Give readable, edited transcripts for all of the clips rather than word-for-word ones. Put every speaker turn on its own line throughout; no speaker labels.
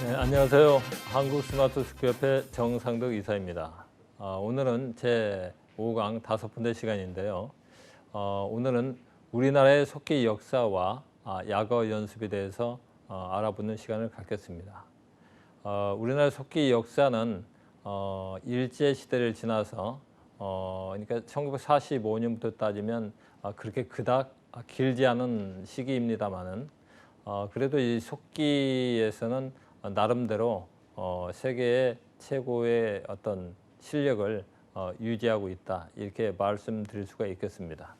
네, 안녕하세요. 한국스마트스쿨협회 정상덕 이사입니다. 오늘은 제 5강 5번째 시간인데요. 오늘은 우리나라의 속기 역사와 약어 연습에 대해서 알아보는 시간을 갖겠습니다. 우리나라 속기 역사는 일제시대를 지나서 그러니까 1945년부터 따지면 그렇게 그닥 길지 않은 시기입니다만은 그래도 이 속기에서는 나름대로 세계의 최고의 어떤 실력을 유지하고 있다, 이렇게 말씀드릴 수가 있겠습니다.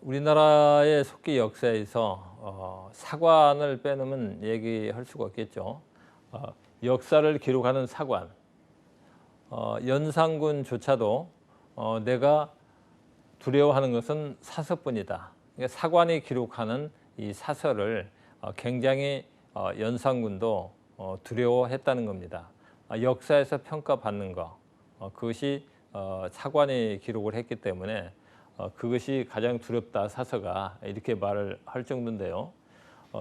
우리나라의 속기 역사에서 사관을 빼놓으면 얘기할 수가 없겠죠. 역사를 기록하는 사관, 연산군조차도 내가 두려워하는 것은 사서뿐이다. 그러니까 사관이 기록하는 이 사서를 굉장히 연산군도 두려워했다는 겁니다. 역사에서 평가받는 것, 그것이 사관이 기록을 했기 때문에 그것이 가장 두렵다, 사서가, 이렇게 말을 할 정도인데요.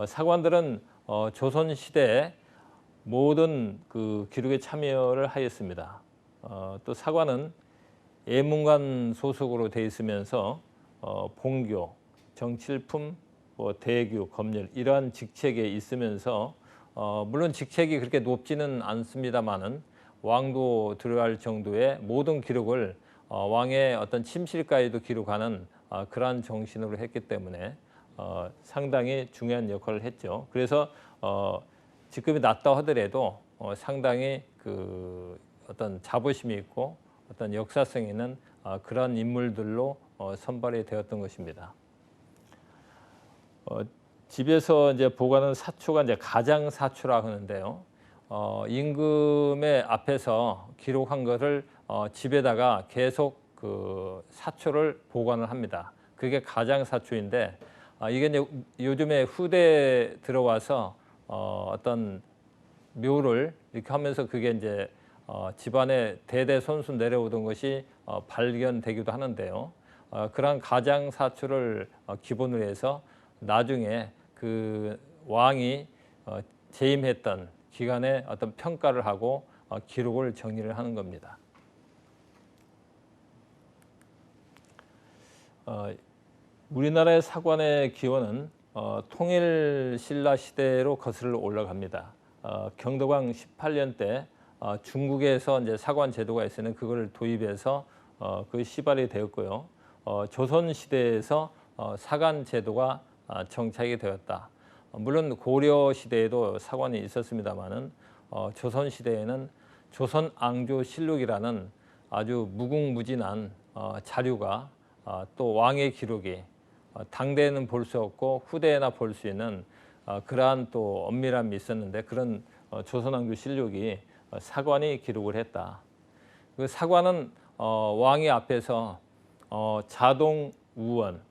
사관들은 조선시대에 모든 그 기록에 참여를 하였습니다. 또 사관은 예문관 소속으로 되어 있으면서 본교, 정칠품, 대규, 검열, 이러한 직책에 있으면서 물론 직책이 그렇게 높지는 않습니다만은 왕도 두려워할 정도의 모든 기록을 왕의 어떤 침실까지도 기록하는 그러한 정신으로 했기 때문에 상당히 중요한 역할을 했죠. 그래서 직급이 낮다 하더라도 상당히 그 어떤 자부심이 있고 어떤 역사성 있는 그런 인물들로 선발이 되었던 것입니다. 집에서 이제 보관하는 사초가 이제 가장사초라 하는데요. 임금의 앞에서 기록한 것을 집에다가 계속 그 사초를 보관을 합니다. 그게 가장사초인데 이게 이제 요즘에 후대에 들어와서 어떤 묘를 이렇게 하면서 그게 이제 집안에 대대손손 내려오던 것이 발견되기도 하는데요. 그러한 가장사초를 기본으로 해서 나중에 그 왕이 재임했던 기간에 어떤 평가를 하고 기록을 정리를 하는 겁니다. 우리나라의 사관의 기원은 통일신라 시대로 거슬러 올라갑니다. 경도광 18년 때 중국에서 이제 사관 제도가 있으니 그걸 도입해서 그 시발이 되었고요. 조선 시대에서 사관 제도가 정착이 되었다. 물론 고려 시대에도 사관이 있었습니다만은 조선 시대에는 조선앙조실록이라는 아주 무궁무진한 자료가 또 왕의 기록이 당대에는 볼 수 없고 후대에나 볼 수 있는 그러한 또 엄밀함이 있었는데 그런 조선왕조실록이 사관이 기록을 했다. 그 사관은 왕의 앞에서 자동우원,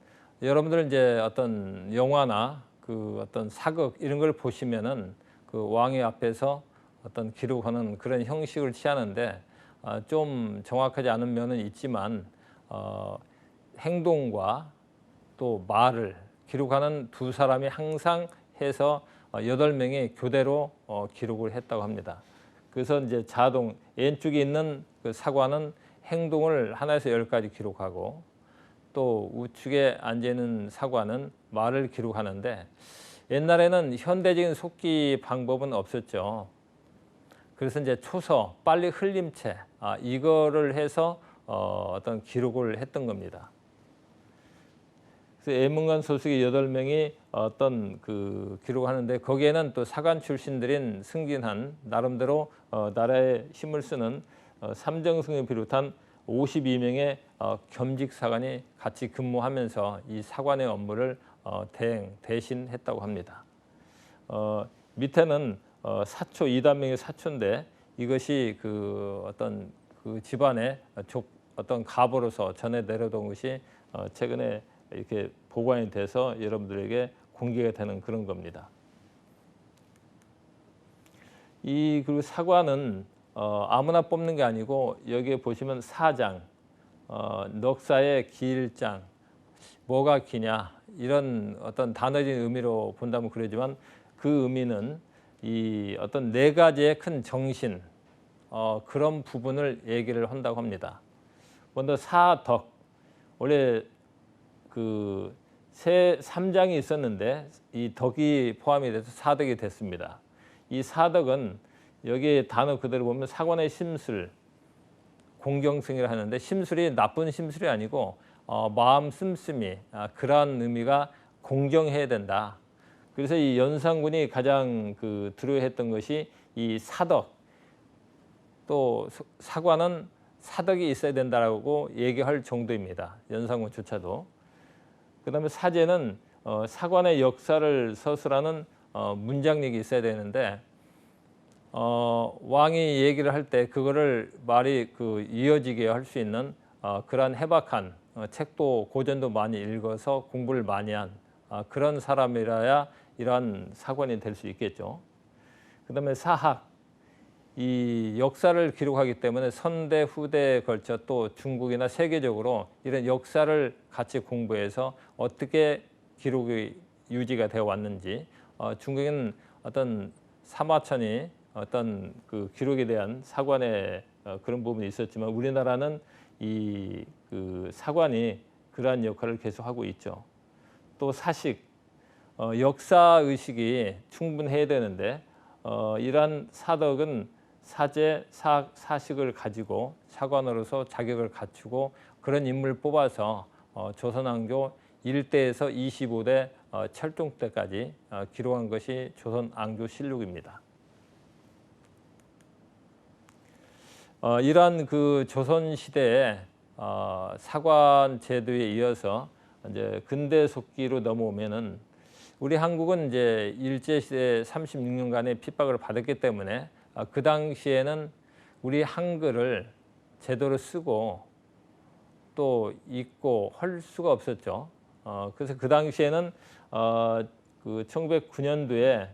여러분들 이제 어떤 영화나 그 어떤 사극 이런 걸 보시면은 그 왕의 앞에서 어떤 기록하는 그런 형식을 취하는데 좀 정확하지 않은 면은 있지만 행동과 또 말을 기록하는 두 사람이 항상 해서 8명이 교대로 기록을 했다고 합니다. 그래서 이제 자동 왼쪽에 있는 그 사관은 행동을 하나에서 10까지 기록하고 또 우측에 앉아 있는 사관은 말을 기록하는데 옛날에는 현대적인 속기 방법은 없었죠. 그래서 이제 초서, 빨리 흘림체 이거를 해서 어떤 기록을 했던 겁니다. 그래서 예문관 소속의 8명이 어떤 그 기록하는데 거기에는 또 사관 출신들인 승진한 나름대로 나라에 힘을 쓰는 삼정승을 비롯한 52명의 겸직 사관이 같이 근무하면서 이 사관의 업무를 대신했다고 합니다. 밑에는 사초 2단명의 사초인데 이것이 그 어떤 그 집안의 어떤 가보로서 전해 내려온 것이 최근에 이렇게 보관이 돼서 여러분들에게 공개가 되는 그런 겁니다. 그리고 사관은 아무나 뽑는 게 아니고 여기에 보시면 사장, 넉사의 기일장, 뭐가 기냐 이런 어떤 단어적인 의미로 본다면 그러지만 그 의미는 이 어떤 네 가지의 큰 정신 그런 부분을 얘기를 한다고 합니다. 먼저 사덕, 원래 그 세 3장이 있었는데 이 덕이 포함이 돼서 사덕이 됐습니다. 이 사덕은 여기 단어 그대로 보면 사관의 심술, 공경승이라 하는데 심술이 나쁜 심술이 아니고 마음 씀씀이 그러한 의미가 공경해야 된다. 그래서 이 연산군이 가장 두려워했던 것이 이 사덕, 또 사관은 사덕이 있어야 된다라고 얘기할 정도입니다. 연산군조차도. 그다음에 사제는 사관의 역사를 서술하는 문장력이 있어야 되는데 왕이 얘기를 할 때 그거를 말이 이어지게 할 수 있는 그러한 해박한 책도 고전도 많이 읽어서 공부를 많이 한 그런 사람이라야 이러한 사관이 될 수 있겠죠. 그다음에 사학, 이 역사를 기록하기 때문에 선대 후대에 걸쳐 또 중국이나 세계적으로 이런 역사를 같이 공부해서 어떻게 기록이 유지가 되어 왔는지 중국에는 어떤 사마천이 어떤 기록에 대한 사관의 그런 부분이 있었지만 우리나라는 이 사관이 그러한 역할을 계속하고 있죠. 또 사식, 역사 의식이 충분해야 되는데 이러한 사덕은 사제, 사식을 가지고 사관으로서 자격을 갖추고 그런 인물을 뽑아서 조선왕조 1대에서 25대 철종 때까지 기록한 것이 조선왕조실록입니다. 이러한 조선 시대의 사관 제도에 이어서 이제 근대 속기로 넘어오면은 우리 한국은 이제 일제시대 36년간의 핍박을 받았기 때문에 그 당시에는 우리 한글을 제대로 쓰고 또 읽고 할 수가 없었죠. 그래서 그 당시에는 1909년도에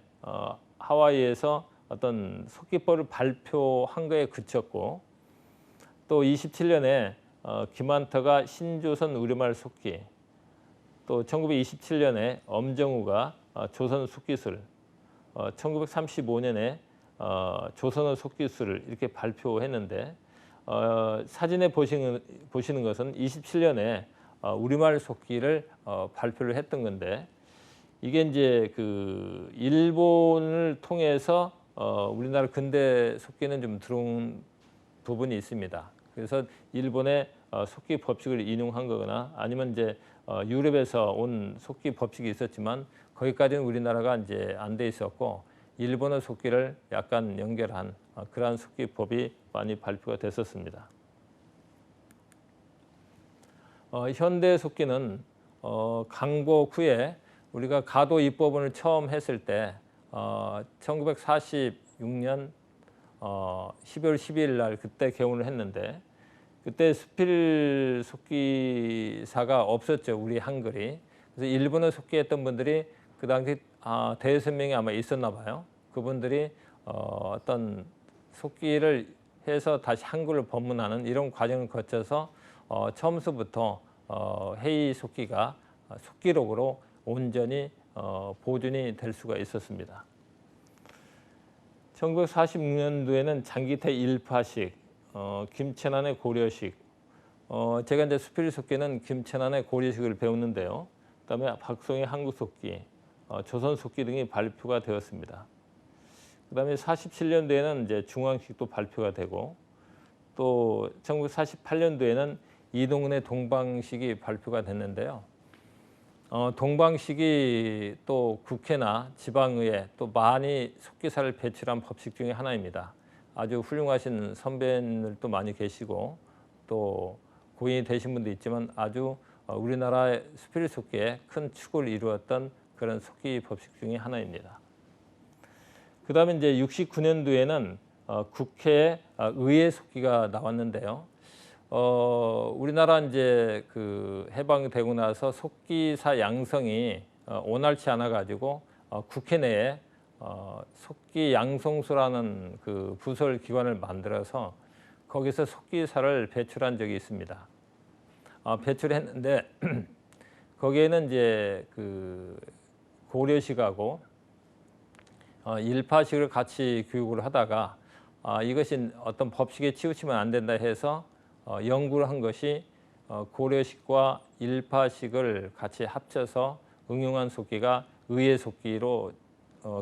하와이에서 어떤 속기법을 발표한 거에 그쳤고 또 27년에 김한터가 신조선 우리말 속기, 또 1927년에 엄정우가 조선 속기술, 1935년에 조선어 속기술을 이렇게 발표했는데 사진에 보시는 것은 27년에 우리말 속기를 발표를 했던 건데 이게 이제 일본을 통해서 우리나라 근대 속기는 좀 들어온 부분이 있습니다. 그래서 일본의 속기 법칙을 인용한 거거나 아니면 이제 유럽에서 온 속기 법칙이 있었지만 거기까지는 우리나라가 이제 안 돼 있었고 일본어 속기를 약간 연결한 그러한 속기법이 많이 발표가 됐었습니다. 현대 속기는 강복 후에 우리가 가도 입법원을 처음 했을 때 1946년 12월 12일 날 그때 개원을 했는데 그때 수필 속기사가 없었죠. 우리 한글이. 그래서 일본어 속기했던 분들이 그 당시 대여섯 명이 아마 있었나 봐요. 그분들이 어떤 속기를 해서 다시 한글로 법문하는 이런 과정을 거쳐서 처음서부터 회의 속기가 속기록으로 온전히 보존이 될 수가 있었습니다. 1946년도에는 장기태 일파식, 김천안의 고려식, 제가 이제 수필 속기는 김천안의 고려식을 배웠는데요. 그다음에 박송의 한국 속기, 조선 속기 등이 발표가 되었습니다. 그다음에 47년도에는 이제 중앙식도 발표가 되고 또 1948년도에는 이동훈의 동방식이 발표가 됐는데요. 동방식이 또 국회나 지방의회 또 많이 속기사를 배출한 법식 중에 하나입니다. 아주 훌륭하신 선배님들도 많이 계시고 또 고인이 되신 분도 있지만 아주 우리나라의 수필 속기에 큰 축을 이루었던 그런 속기 법식 중에 하나입니다. 그 다음에 이제 69년도에는 국회에 의회 속기가 나왔는데요. 우리나라 이제 해방되고 나서 속기사 양성이 원활치 않아 가지고 국회 내에 속기 양성소라는 부설 기관을 만들어서 거기서 속기사를 배출한 적이 있습니다. 배출했는데 거기에는 이제 그 고려식하고 일파식을 같이 교육을 하다가 이것이 어떤 법식에 치우치면 안 된다 해서 연구를 한 것이 고려식과 일파식을 같이 합쳐서 응용한 속기가 의예속기로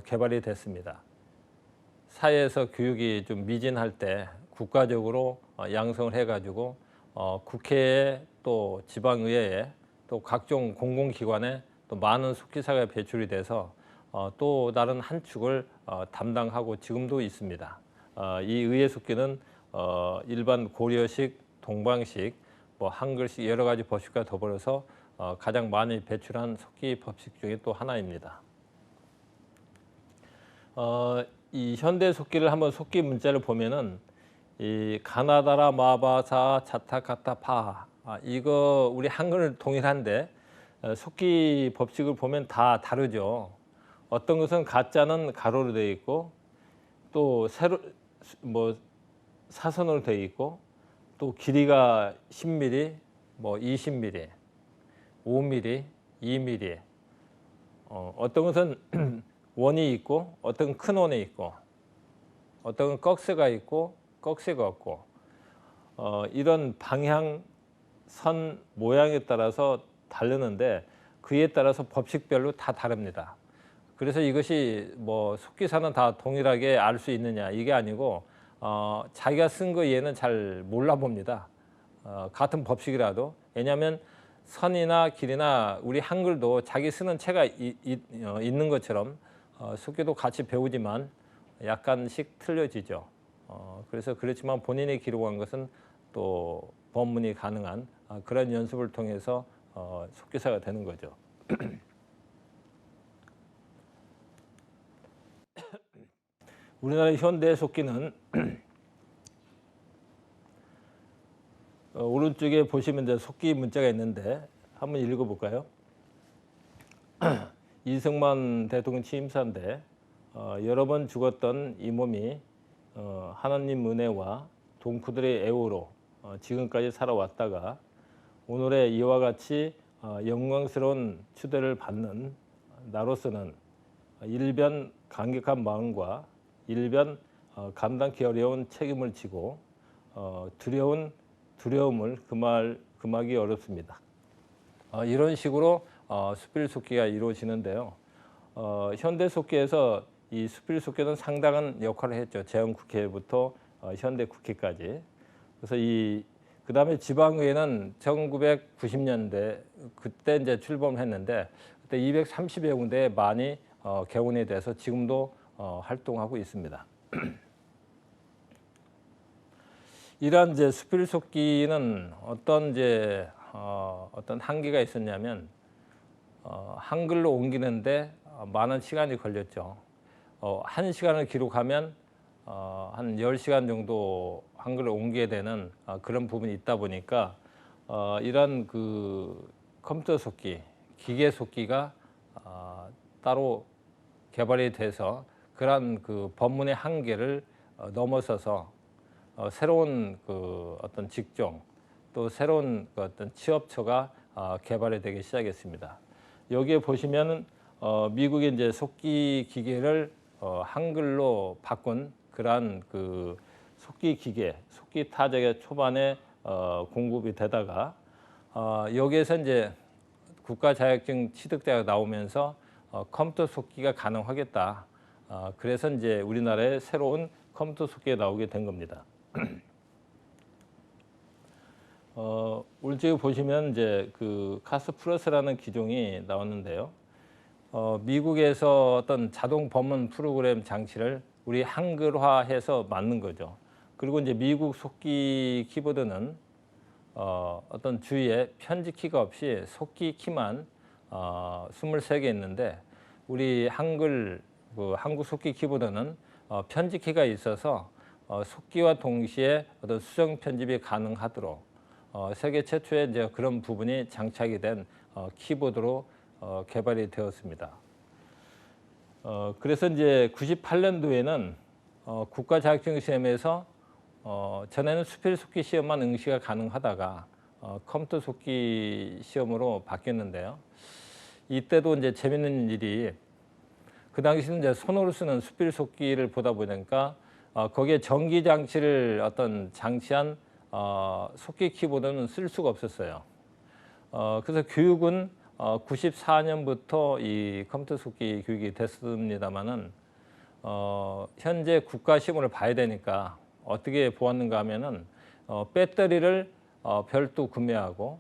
개발이 됐습니다. 사회에서 교육이 좀 미진할 때 국가적으로 양성을 해가지고 국회에 또 지방의회에 또 각종 공공기관에 또 많은 속기사가 배출이 돼서 또 다른 한 축을 담당하고 지금도 있습니다. 이 의예속기는 일반 고려식, 동방식, 뭐 한글식 여러 가지 법식과 더불어서 가장 많이 배출한 속기 법식 중에 또 하나입니다. 이 현대 속기를 한번 속기 문자를 보면은 이 가나다라 마바사 자타카타 파 이거 우리 한글 동일한데 속기 법칙을 보면 다 다르죠. 어떤 것은 가짜는 가로로 되어 있고 또 세로 뭐 사선으로 되어 있고 또 길이가 10mm, 뭐 20mm, 5mm, 2mm. 어떤 것은 원이 있고 어떤 큰 원이 있고 어떤 건 꺽쇠가 있고 꺽쇠가 없고 이런 방향, 선 모양에 따라서 다르는데 그에 따라서 법칙별로 다 다릅니다. 그래서 이것이 뭐 속기사는 다 동일하게 알 수 있느냐 이게 아니고 자기가 쓴 거 얘는 잘 몰라봅니다. 같은 법칙이라도. 왜냐하면 선이나 길이나 우리 한글도 자기 쓰는 체가 있는 것처럼 속기도 같이 배우지만 약간씩 틀려지죠. 그래서 그렇지만 본인이 기록한 것은 또 법문이 가능한 그런 연습을 통해서 속기사가 되는 거죠. 우리나라 현대 속기는 오른쪽에 보시면 이제 속기 문자가 있는데 한번 읽어볼까요? 이승만 대통령 취임사인데 여러 번 죽었던 이 몸이 하나님 은혜와 동포들의 애호로 지금까지 살아왔다가 오늘의 이와 같이 영광스러운 추대를 받는 나로서는 일변 감격한 마음과 일변 감당기 어려운 책임을 지고 두려움을 금하기 어렵습니다. 이런 식으로 수필 속기가 이루어지는데요. 현대 속기에서 이 수필 속기는 상당한 역할을 했죠. 제헌국회부터 현대 국회까지. 그래서 그 다음에 지방의회는 1990년대 그때 이제 출범을 했는데 그때 230여 군데에 많이 개원이 돼서 지금도 활동하고 있습니다. 이러한 이제 수필 속기는 어떤 한계가 있었냐면 한글로 옮기는데 많은 시간이 걸렸죠. 1시간을 기록하면 한 10시간 정도 한글을 옮기게 되는 그런 부분이 있다 보니까 이런 그 컴퓨터 속기, 기계 속기가 따로 개발이 돼서 그런 그 법문의 한계를 넘어서서 새로운 그 어떤 직종 또 새로운 그 어떤 취업처가 개발이 되기 시작했습니다. 여기에 보시면 미국의 이제 속기 기계를 한글로 바꾼 그러한 그 속기 기계, 속기 타작의 초반에 공급이 되다가 여기에서 이제 국가 자격증 취득자가 나오면서 컴퓨터 속기가 가능하겠다. 그래서 이제 우리나라에 새로운 컴퓨터 속기가 나오게 된 겁니다. 오른쪽에 보시면 이제 그 카스프러스라는 기종이 나왔는데요. 미국에서 어떤 자동 법문 프로그램 장치를 우리 한글화해서 만든 거죠. 그리고 이제 미국 속기 키보드는 어떤 주위에 편지 키가 없이 속기 키만 23개 있는데 우리 한국 속기 키보드는 편지 키가 있어서 속기와 동시에 어떤 수정 편집이 가능하도록 세계 최초의 이제 그런 부분이 장착이 된 키보드로 개발이 되었습니다. 그래서 이제 98년도에는 국가 자격증 시험에서 전에는 수필 속기 시험만 응시가 가능하다가 컴퓨터 속기 시험으로 바뀌었는데요. 이때도 이제 재밌는 일이 그 당시는 이제 손으로 쓰는 수필 속기를 보다 보니까 거기에 전기 장치를 어떤 장치한 속기 키보드는 쓸 수가 없었어요. 그래서 교육은 94년부터 이 컴퓨터 속기 교육이 됐습니다만은 현재 국가 시험을 봐야 되니까 어떻게 보았는가 하면은 배터리를 별도 구매하고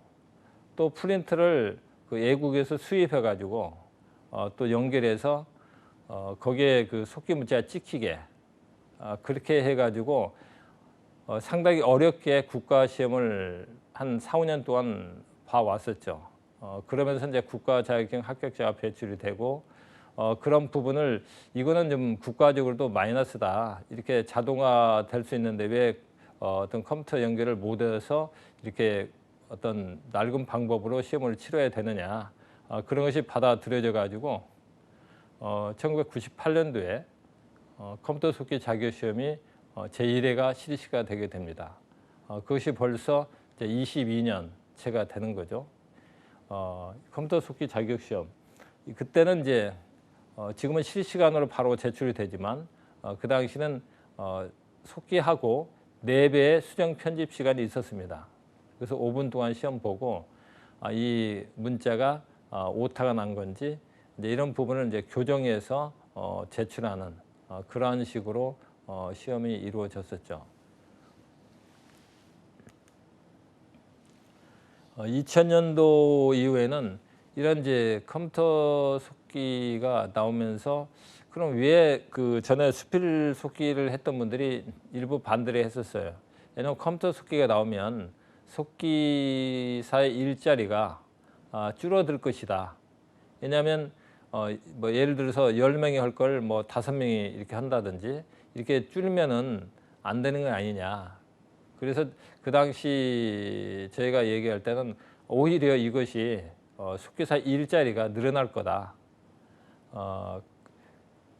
또 프린터를 그 외국에서 수입해 가지고 또 연결해서 거기에 그 속기 문자가 찍히게 그렇게 해 가지고 상당히 어렵게 국가 시험을 한 4, 5년 동안 봐왔었죠. 그러면서 이제 국가 자격증 합격자가 배출이 되고 그런 부분을 이거는 좀 국가적으로도 마이너스다. 이렇게 자동화 될 수 있는데 왜 어떤 컴퓨터 연결을 못해서 이렇게 어떤 낡은 방법으로 시험을 치러야 되느냐. 그런 것이 받아들여져 가지고 1998년도에 컴퓨터 속기 자격시험이 제1회가 실시가 되게 됩니다. 그것이 벌써 이제 22년째가 되는 거죠. 컴퓨터 속기 자격시험. 그때는 이제 지금은 실시간으로 바로 제출이 되지만 그 당시는 속기하고 4배의 수정 편집 시간이 있었습니다. 그래서 5분 동안 시험 보고 이 문자가 오타가 난 건지 이제 이런 부분을 이제 교정해서 제출하는 그러한 식으로 시험이 이루어졌었죠. 2000년도 이후에는 이런 이제 컴퓨터 속기가 나오면서 그럼 왜 그 전에 수필 속기를 했던 분들이 일부 반대를 했었어요. 왜냐하면 컴퓨터 속기가 나오면 속기사의 일자리가 줄어들 것이다. 왜냐하면 뭐 예를 들어서 10명이 할 걸 뭐 5명이 이렇게 한다든지 이렇게 줄이면은 안 되는 거 아니냐. 그래서 그 당시 저희가 얘기할 때는 오히려 이것이 속기사 일자리가 늘어날 거다.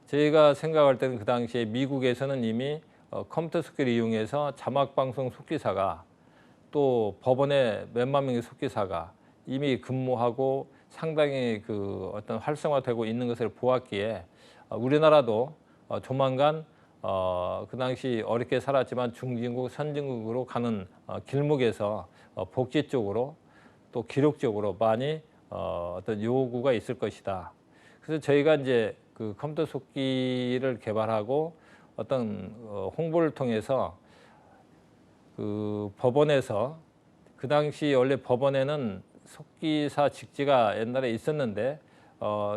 저희가 생각할 때는 그 당시에 미국에서는 이미 컴퓨터 속기를 이용해서 자막방송 속기사가 또 법원에 몇만 명의 속기사가 이미 근무하고 상당히 그 어떤 활성화되고 있는 것을 보았기에 우리나라도 조만간 그 당시 어렵게 살았지만 중진국, 선진국으로 가는 길목에서 복지 쪽으로 또 기록적으로 많이 어떤 요구가 있을 것이다. 그래서 저희가 이제 그 컴퓨터 속기를 개발하고 어떤 홍보를 통해서 그 법원에서 그 당시 원래 법원에는 속기사 직지가 옛날에 있었는데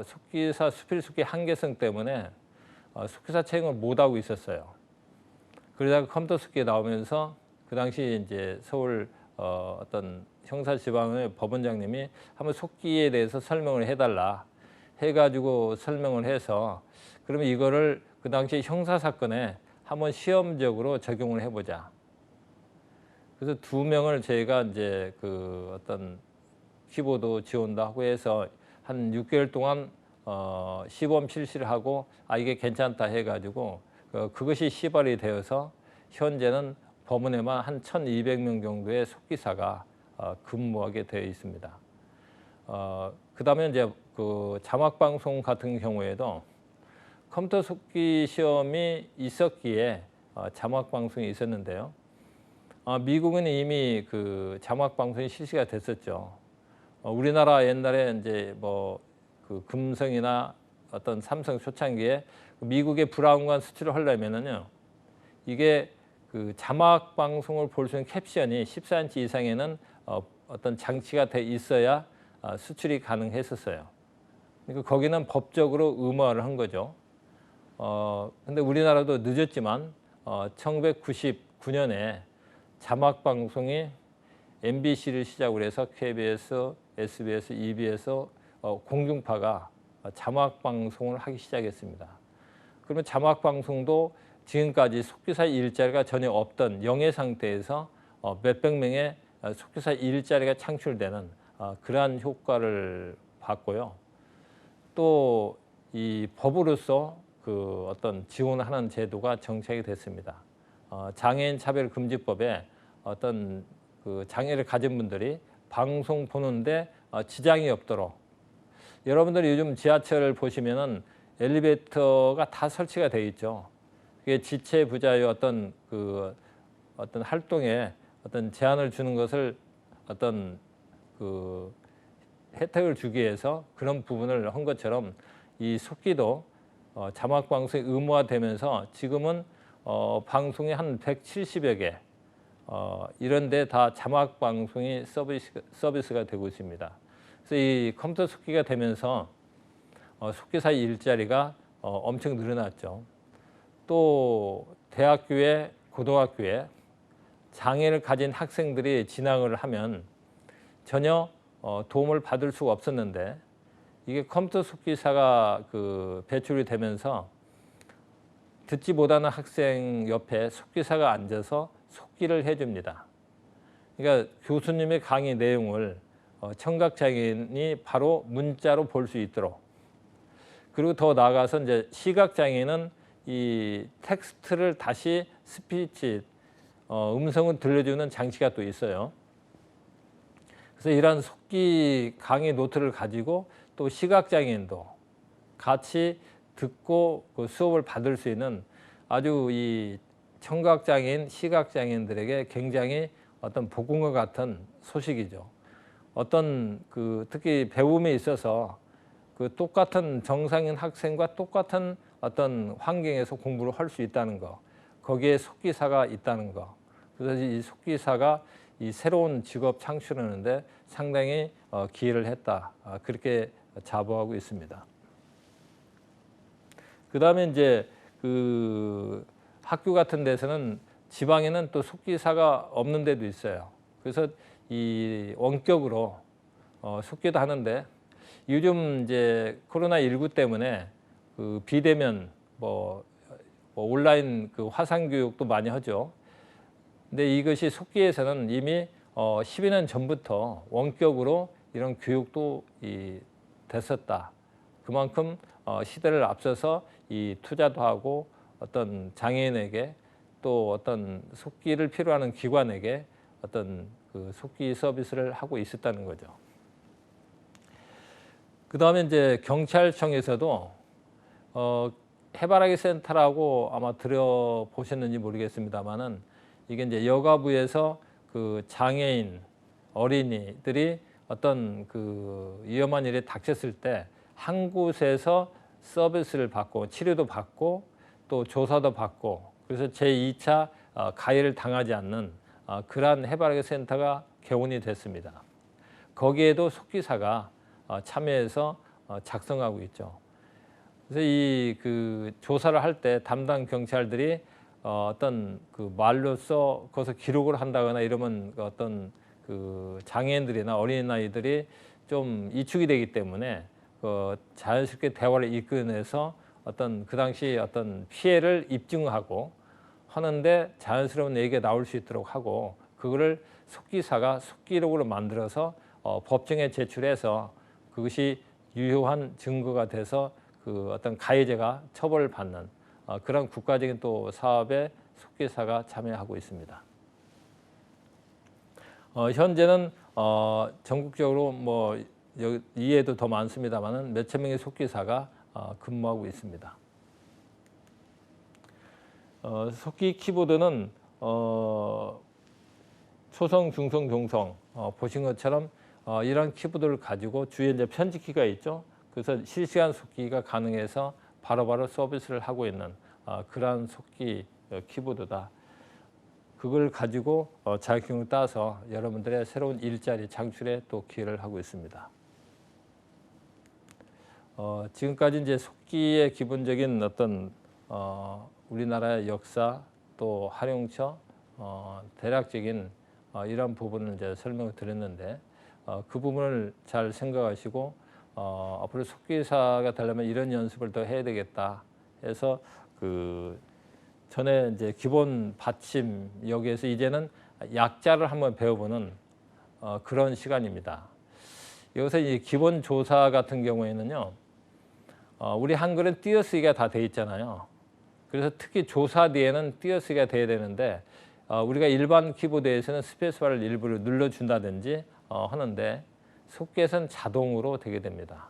속기사 수필 속기 한계성 때문에 속기사 채용을 못 하고 있었어요. 그러다가 컴퓨터 속기에 나오면서 그 당시 이제 서울 어떤 형사지방의 법원장님이 한번 속기에 대해서 설명을 해달라 해가지고 설명을 해서 그러면 이거를 그 당시 형사 사건에 한번 시험적으로 적용을 해보자. 그래서 2명을 저희가 이제 그 어떤 키보드 지원도 하고 해서 한 6개월 동안 시범 실시를 하고 이게 괜찮다 해가지고 그것이 시발이 되어서 현재는 법원에만 한 1,200명 정도의 속기사가 근무하게 되어 있습니다. 그다음에 이제 그 자막 방송 같은 경우에도 컴퓨터 속기 시험이 있었기에 자막 방송이 있었는데요. 미국은 이미 그 자막 방송이 실시가 됐었죠. 우리나라 옛날에 이제 뭐 그 금성이나 어떤 삼성 초창기에 미국의 브라운관 수출을 하려면은요, 이게 그 자막 방송을 볼 수 있는 캡션이 14인치 이상에는 어떤 장치가 돼 있어야 수출이 가능했었어요. 그러니까 거기는 법적으로 의무화를 한 거죠. 근데 우리나라도 늦었지만 1999년에 자막 방송이 MBC를 시작으로 해서 KBS, SBS, EBS 공중파가 자막 방송을 하기 시작했습니다. 그러면 자막 방송도 지금까지 속기사 일자리가 전혀 없던 영예 상태에서 몇백 명의 속기사 일자리가 창출되는 그러한 효과를 봤고요. 또 이 법으로서 그 어떤 지원하는 제도가 정착이 됐습니다. 장애인 차별금지법에 어떤 그 장애를 가진 분들이 방송 보는데 지장이 없도록, 여러분들이 요즘 지하철을 보시면은 엘리베이터가 다 설치가 되어 있죠. 그게 지체 부자의 어떤 활동에 어떤 제한을 주는 것을 어떤 그 혜택을 주기 위해서 그런 부분을 한 것처럼 이 속기도 자막 방송이 의무화되면서 지금은 방송이 한 170여 개 이런 데 다 자막 방송이 서비스가 되고 있습니다. 그래서 이 컴퓨터 속기가 되면서 속기사의 일자리가 엄청 늘어났죠. 또 대학교에 고등학교에 장애를 가진 학생들이 진학을 하면 전혀 도움을 받을 수가 없었는데, 이게 컴퓨터 속기사가 배출이 되면서 듣지 못하는 학생 옆에 속기사가 앉아서 속기를 해줍니다. 그러니까 교수님의 강의 내용을 청각장애인이 바로 문자로 볼 수 있도록, 그리고 더 나아가서 이제 시각장애인은 이 텍스트를 다시 스피치, 음성을 들려주는 장치가 또 있어요. 그래서 이러한 속기 강의 노트를 가지고 또 시각장애인도 같이 듣고 그 수업을 받을 수 있는 아주 이 청각장애인, 시각장애인들에게 굉장히 어떤 복음과 같은 소식이죠. 어떤 특히 배움에 있어서 똑같은 정상인 학생과 똑같은 어떤 환경에서 공부를 할 수 있다는 거, 거기에 속기사가 있다는 거, 그래서 이 속기사가 이 새로운 직업 창출하는데 상당히 기여를 했다, 그렇게 자부하고 있습니다. 그 다음에 이제 학교 같은 데서는 지방에는 또 속기사가 없는 데도 있어요. 그래서 이 원격으로 속기도 하는데, 요즘 이제 코로나19 때문에 비대면 온라인 화상 교육도 많이 하죠. 근데 이것이 속기에서는 이미 12년 전부터 원격으로 이런 교육도 됐었다. 그만큼 시대를 앞서서 이 투자도 하고 어떤 장애인에게 또 어떤 속기를 필요하는 기관에게 어떤 속기 서비스를 하고 있었다는 거죠. 그 다음에 이제 경찰청에서도 해바라기 센터라고 아마 들어보셨는지 모르겠습니다만은, 이게 이제 여가부에서 장애인, 어린이들이 어떤 위험한 일이 닥쳤을 때 한 곳에서 서비스를 받고 치료도 받고 또 조사도 받고, 그래서 제2차 가해를 당하지 않는 그러한 해바라기 센터가 개원이 됐습니다. 거기에도 속기사가 참여해서 작성하고 있죠. 그래서 이 조사를 할 때 담당 경찰들이 어떤 말로써 거기서 기록을 한다거나 이러면 어떤 장애인들이나 어린아이들이 좀 위축이 되기 때문에 자연스럽게 대화를 이끌어내서 어떤 그 당시 어떤 피해를 입증하고 하는데 자연스러운 얘기가 나올 수 있도록 하고, 그거를 속기사가 속기록으로 만들어서 법정에 제출해서 그것이 유효한 증거가 돼서 어떤 가해자가 처벌을 받는 그런 국가적인 또 사업에 속기사가 참여하고 있습니다. 현재는 전국적으로 이에도 더 많습니다만은 몇천 명의 속기사가 근무하고 있습니다. 속기 키보드는 초성, 중성, 종성 보신 것처럼 이런 키보드를 가지고 주위에 이제 편집키가 있죠. 그래서 실시간 속기가 가능해서 바로바로 서비스를 하고 있는 그러한 속기 키보드다. 그걸 가지고 자격증을 따서 여러분들의 새로운 일자리 창출에 또 기여를 하고 있습니다. 지금까지 이제 속기의 기본적인 어떤 우리나라의 역사 또 활용처 대략적인 이런 부분을 이제 설명을 드렸는데, 그 부분을 잘 생각하시고 앞으로 속기사가 되려면 이런 연습을 더 해야 되겠다 해서 전에 이제 기본 받침, 여기에서 이제는 약자를 한번 배워보는 그런 시간입니다. 여기서 이 기본 조사 같은 경우에는요, 우리 한글은 띄어쓰기가 다 돼 있잖아요. 그래서 특히 조사 뒤에는 띄어쓰기가 돼야 되는데 우리가 일반 키보드에서는 스페이스바를 일부러 눌러준다든지 하는데 속기에서는 자동으로 되게 됩니다.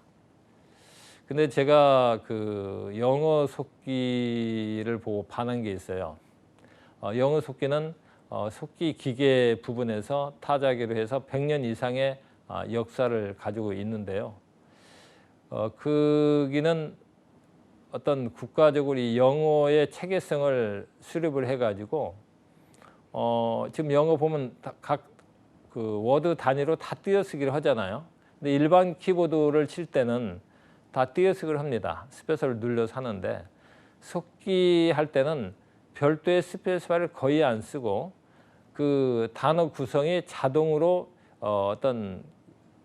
근데 제가 그 영어 속기를 보고 반한 게 있어요. 영어 속기는 속기 기계 부분에서 타자기로 해서 100년 이상의 역사를 가지고 있는데요. 그기는 어떤 국가적으로 이 영어의 체계성을 수립을 해가지고 지금 영어 보면 각 그 워드 단위로 다 띄어쓰기를 하잖아요. 근데 일반 키보드를 칠 때는 다 띄어쓰기를 합니다. 스페이스바를 눌러서 하는데 속기 할 때는 별도의 스페이스바를 거의 안 쓰고 그 단어 구성이 자동으로 어떤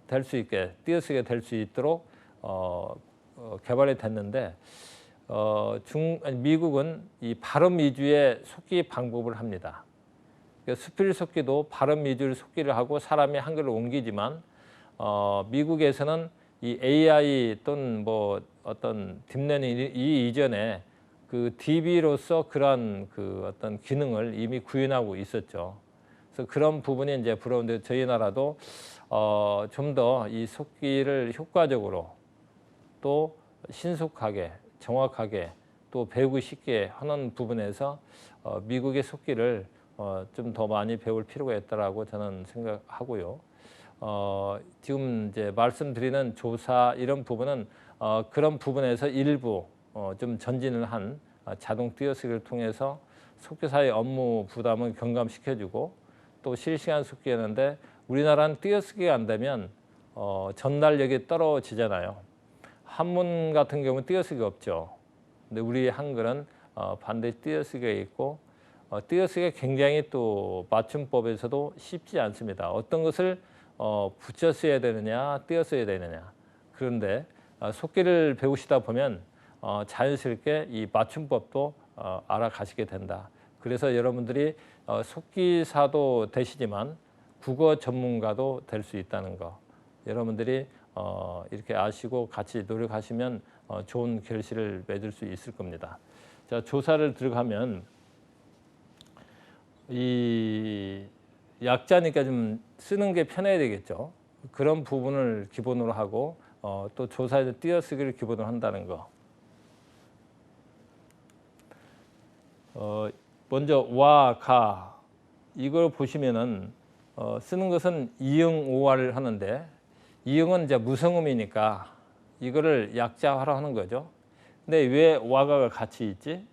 될 수 있게 띄어쓰기가 될 수 있도록 개발이 됐는데 미국은 이 발음 위주의 속기 방법을 합니다. 수필 속기도 발음 위주로 속기를 하고 사람이 한글을 옮기지만 미국에서는 이 AI 또는 뭐 어떤 딥러닝 이 이전에 그 DB로서 그러한 그 어떤 기능을 이미 구현하고 있었죠. 그래서 그런 부분이 이제 부러운데 저희 나라도 좀 더 이 속기를 효과적으로 또 신속하게 정확하게 또 배우기 쉽게 하는 부분에서 미국의 속기를 좀 더 많이 배울 필요가 있다라고 저는 생각하고요. 지금 이제 말씀드리는 조사 이런 부분은 그런 부분에서 일부 좀 전진을 한 자동 띄어쓰기를 통해서 속기사의 업무 부담을 경감시켜주고 또 실시간 속기하는데 우리나라는 띄어쓰기가 안 되면 전달력이 떨어지잖아요. 한문 같은 경우는 띄어쓰기가 없죠. 근데 우리 한글은 반드시 띄어쓰기가 있고 띄어쓰기가 굉장히 또 맞춤법에서도 쉽지 않습니다. 어떤 것을 붙여 써야 되느냐 띄어 써야 되느냐. 그런데 속기를 배우시다 보면 자연스럽게 이 맞춤법도 알아가시게 된다. 그래서 여러분들이 속기사도 되시지만 국어 전문가도 될 수 있다는 거. 여러분들이 이렇게 아시고 같이 노력하시면 좋은 결실을 맺을 수 있을 겁니다. 자, 조사를 들어가면 이 약자니까 좀 쓰는 게 편해야 되겠죠. 그런 부분을 기본으로 하고 또 조사에서 띄어쓰기를 기본으로 한다는 거. 먼저 와, 가 이걸 보시면은 쓰는 것은 이응 오화를 하는데 이응은 이제 무성음이니까 이거를 약자화로 하는 거죠. 근데 왜 와가 같이 있지?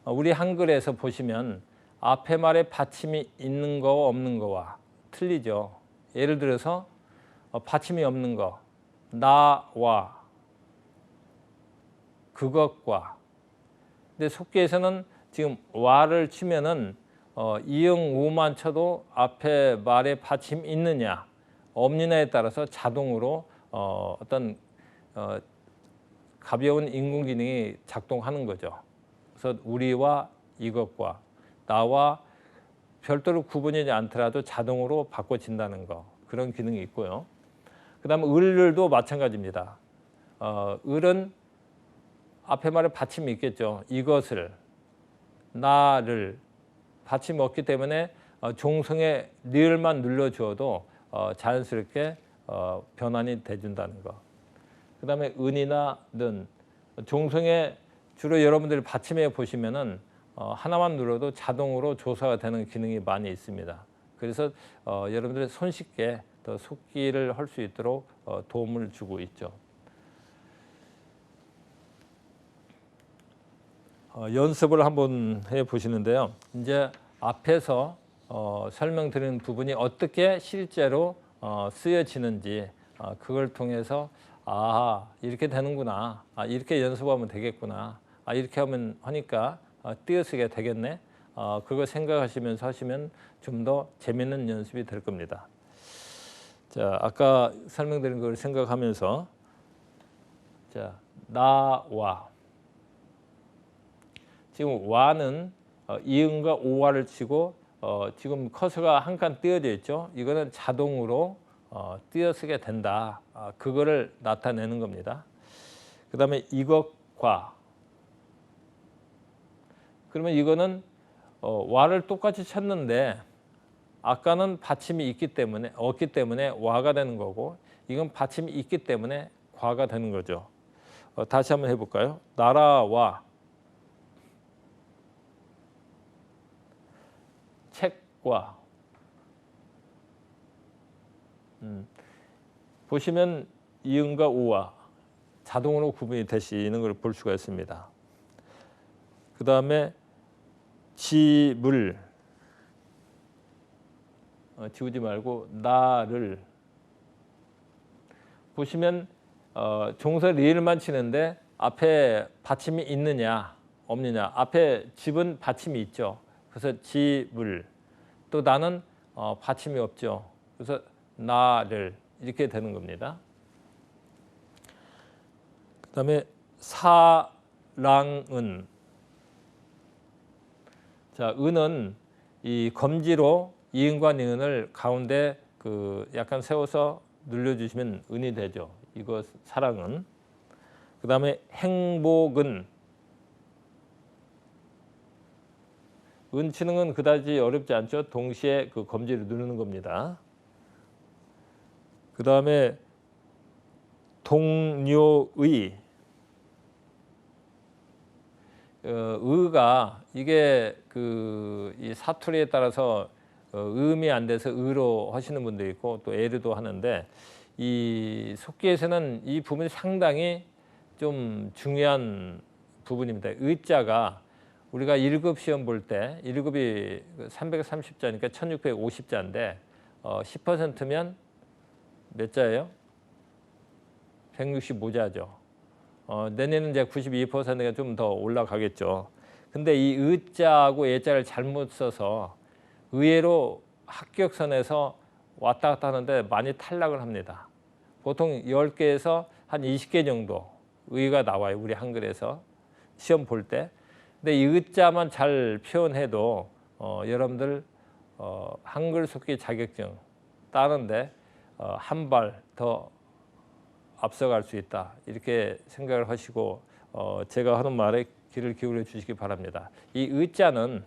우리 한글에서 보시면 앞에 말에 받침이 있는 거와 없는 거와 틀리죠. 예를 들어서 받침이 없는 거, 나와, 그것과. 근데 속기에서는 지금 와를 치면은 이응 오만 쳐도 앞에 말에 받침 있느냐 없느냐에 따라서 자동으로 어떤 가벼운 인공지능이 작동하는 거죠. 그래서 우리와 이것과 나와 별도로 구분하지 않더라도 자동으로 바꿔진다는 거. 그런 기능이 있고요. 그 다음에 을도 마찬가지입니다. 을은 앞에 말에 받침이 있겠죠. 이것을, 나를 받침이 없기 때문에 종성의 리을만 눌러주어도 자연스럽게 변환이 돼준다는 거. 그 다음에 은이나 는 종성에 주로 여러분들이 받침에 보시면은 하나만 눌러도 자동으로 조사가 되는 기능이 많이 있습니다. 그래서 여러분들이 손쉽게 더 속기를 할 수 있도록 도움을 주고 있죠. 연습을 한번 해 보시는데요. 이제 앞에서 설명드리는 부분이 어떻게 실제로 쓰여지는지 그걸 통해서 이렇게 되는구나, 이렇게 연습하면 되겠구나, 이렇게 하니까 띄어쓰기가 되겠네. 그거 생각하시면서 하시면 좀 더 재밌는 연습이 될 겁니다. 자, 아까 설명드린 걸 생각하면서 자, 나와 지금 와는 이응과 오와를 치고 지금 커서가 한 칸 띄어져 있죠. 이거는 자동으로 띄어쓰게 된다. 그거를 나타내는 겁니다. 그 다음에 이것과 그러면 이거는 와를 똑같이 쳤는데 아까는 받침이 없기 때문에 와가 되는 거고 이건 받침이 있기 때문에 과가 되는 거죠. 다시 한번 해볼까요? 나라와 책과 보시면 이응과 우와 자동으로 구분이 되시는 걸 볼 수가 있습니다. 그 다음에 집을 지우지 말고 나를 보시면 종사 리을만 치는데 앞에 받침이 있느냐 없느냐. 앞에 집은 받침이 있죠. 그래서 집을 또 나는 받침이 없죠. 그래서 나를 이렇게 되는 겁니다. 그 다음에 사랑은 자 은은 이 검지로 이응과 니은을 가운데 약간 세워서 눌러주시면 은이 되죠. 이거 사랑은. 그 다음에 행복은 은 치는 건 그다지 어렵지 않죠. 동시에 그 검지를 누르는 겁니다. 그 다음에 동료의 의가 이게 이 사투리에 따라서 음이 안 돼서 의로 하시는 분도 있고 또 에르도 하는데 이 속기에서는 이 부분이 상당히 좀 중요한 부분입니다. 의자가 우리가 1급 시험 볼 때 1급이 330자니까 1650자인데 10%면 몇 자예요? 165자죠. 내년은 이제 92%가 좀 더 올라가겠죠. 근데 이 의자하고 예자를 잘못 써서 의외로 합격선에서 왔다 갔다 하는데 많이 탈락을 합니다. 보통 10개에서 한 20개 정도 의가 나와요. 우리 한글에서 시험 볼 때. 근데 이 의자만 잘 표현해도 여러분들 한글 속기 자격증 따는데 한 발 더 앞서갈 수 있다. 이렇게 생각을 하시고 제가 하는 말에 귀를 기울여 주시기 바랍니다. 이 의자는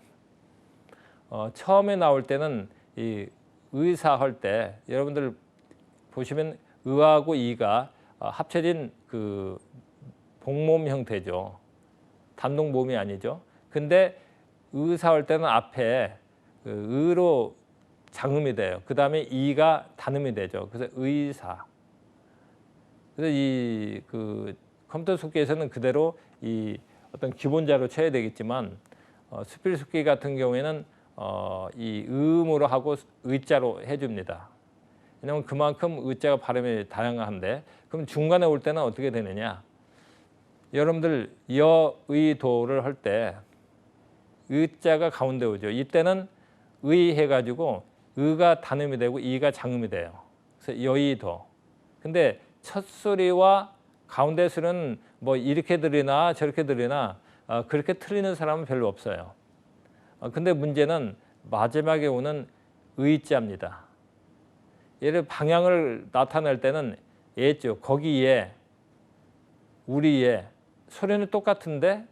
처음에 나올 때는 이 의사 할 때 여러분들 보시면 의하고 이가 합쳐진 그 복모음 형태죠. 단독 모음이 아니죠. 근데 의사 할 때는 앞에 의로 장음이 돼요. 그 다음에 이가 단음이 되죠. 그래서 의사. 그래서 이 컴퓨터 속기에서는 그대로 이 어떤 기본자로 쳐야 되겠지만 수필 속기 같은 경우에는 이 음으로 하고 의자로 해줍니다. 왜냐하면 그만큼 의자가 발음이 다양한데 그럼 중간에 올 때는 어떻게 되느냐? 여러분들 여의도를 할 때 의자가 가운데 오죠. 이때는 의 해가지고 의가 단음이 되고 이가 장음이 돼요. 그래서 여의도. 근데 첫 소리와 가운데 소리는 뭐 이렇게 들리나 저렇게 들리나 그렇게 틀리는 사람은 별로 없어요. 근데 문제는 마지막에 오는 의자입니다. 얘를 방향을 나타낼 때는 얘죠. 거기에 우리의 소리는 똑같은데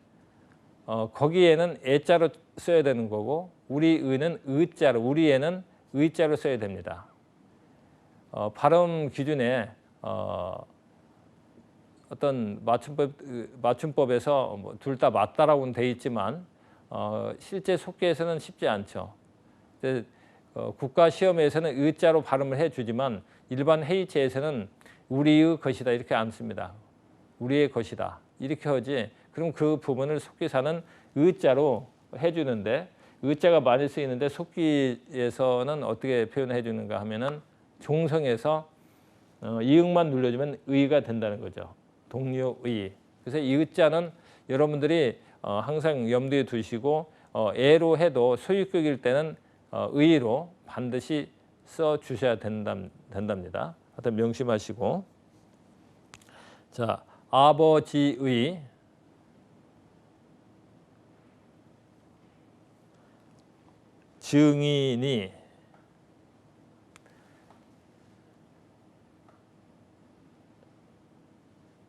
거기에는 애자로 써야 되는 거고 우리 의는 의자로 우리에는 의자로 써야 됩니다. 발음 기준에 어떤 맞춤법에서 둘 다 맞다라고는 돼 있지만 실제 속기에서는 쉽지 않죠. 국가 시험에서는 의자로 발음을 해주지만 일반 회의체에서는 우리의 것이다 이렇게 안 씁니다. 우리의 것이다 이렇게 하지. 그럼 그 부분을 속기사는 의자로 해주는데 의자가 많이 쓰이는데 속기에서는 어떻게 표현해 주는가 하면은 종성에서 이응만 눌러주면 의가 된다는 거죠. 동료의. 그래서 이 의자는 여러분들이 항상 염두에 두시고 애로 해도 소유격일 때는 의로 반드시 써 주셔야 된답니다. 하여튼 명심하시고. 자, 아버지의 증인이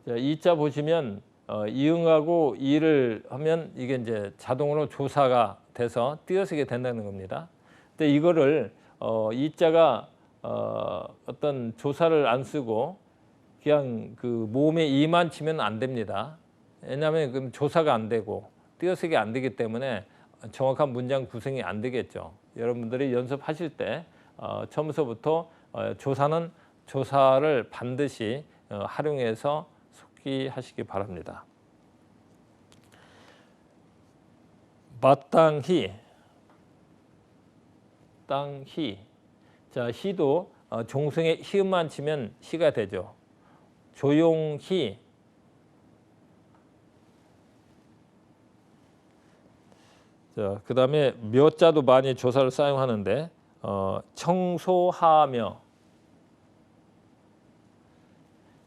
자, 이자 보시면 이응하고 이를 하면 이게 이제 자동으로 조사가 돼서 띄어쓰게 된다는 겁니다. 근데 이거를 이자가 어떤 조사를 안 쓰고 그냥 그 모음에 이만 치면 안 됩니다. 왜냐하면 그럼 조사가 안 되고 띄어쓰기 안 되기 때문에 정확한 문장 구성이 안 되겠죠. 여러분들이 연습하실 때 처음서부터 조사를 반드시 활용해서 속기하시기 바랍니다. 마땅히, 땅히. 자, 희도 종성에 희음만 치면 희가 되죠. 조용히. 자, 그다음에 몇 자도 많이 조사를 사용하는데 청소하며.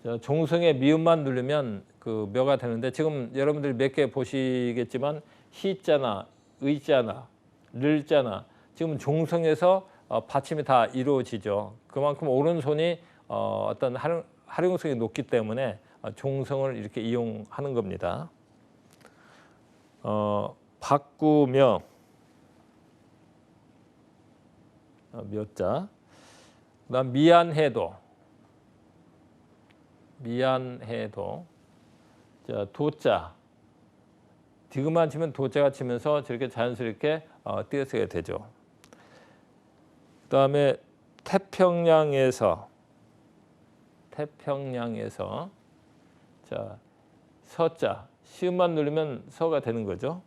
자, 종성에 미음만 누르면 그 묘가 되는데 지금 여러분들이 몇 개 보시겠지만 희자나 의자나 를자나 지금 종성에서 받침이 다 이루어지죠. 그만큼 오른손이 어떤 활용성이 높기 때문에 종성을 이렇게 이용하는 겁니다. 바꾸며 몇 자. 그다음 미안해도. 자, 도자. 디귿만 치면 도자가 치면서 저렇게 자연스럽게 띄어쓰게 되죠. 그다음에 태평양에서. 자, 서자. 시음만 누르면 서가 되는 거죠.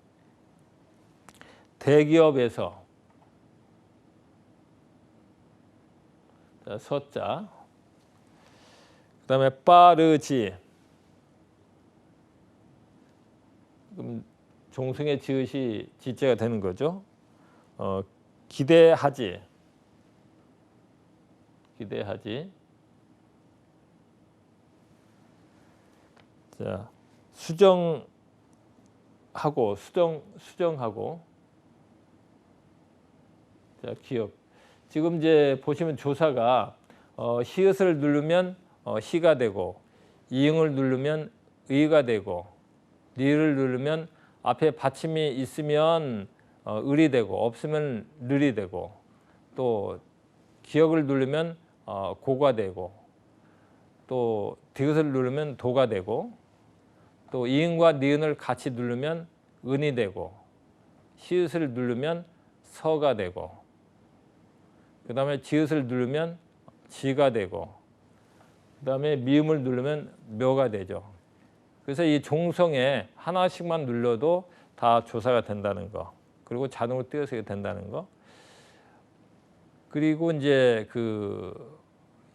대기업에서. 자, 서자. 그다음에 빠르지. 그럼 종성의 지읒이 지자가 되는 거죠. 기대하지. 자, 수정하고. 자, 기업. 지금 이제 보시면 조사가 히읗을 누르면 희가 되고, 이응을 누르면 의가 되고, 리를 누르면 앞에 받침이 있으면 을이 되고 없으면 르이 되고, 또 기역을 누르면 고가 되고, 또 디귿을 누르면 도가 되고, 또 이응과 니은을 같이 누르면 은이 되고, 시읒을 누르면 서가 되고, 그 다음에 지읒을 누르면 지가 되고, 그 다음에 미음을 누르면 묘가 되죠. 그래서 이 종성에 하나씩만 눌러도 다 조사가 된다는 거, 그리고 자동으로 띄어쓰게 된다는 거, 그리고 이제 그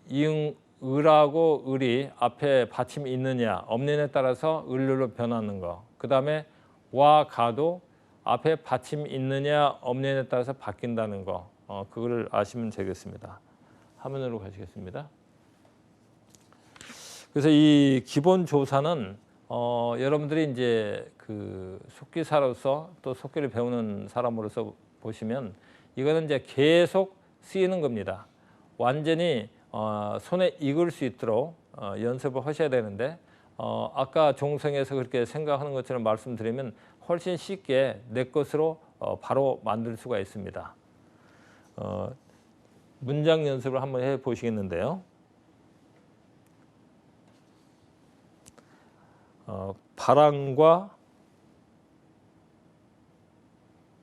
이응 을하고 을이 앞에 받침이 있느냐 없느냐에 따라서 을로 변하는 거, 그 다음에 와 가도 앞에 받침이 있느냐 없느냐에 따라서 바뀐다는 거, 그거를 아시면 되겠습니다. 화면으로 가시겠습니다. 그래서 이 기본 조사는 여러분들이 이제 그 속기사로서 또 속기를 배우는 사람으로서 보시면 이거는 이제 계속 쓰이는 겁니다. 완전히 손에 익을 수 있도록 연습을 하셔야 되는데 아까 종성에서 그렇게 생각하는 것처럼 말씀드리면 훨씬 쉽게 내 것으로 바로 만들 수가 있습니다. 문장 연습을 한번 해 보시겠는데요. 바람과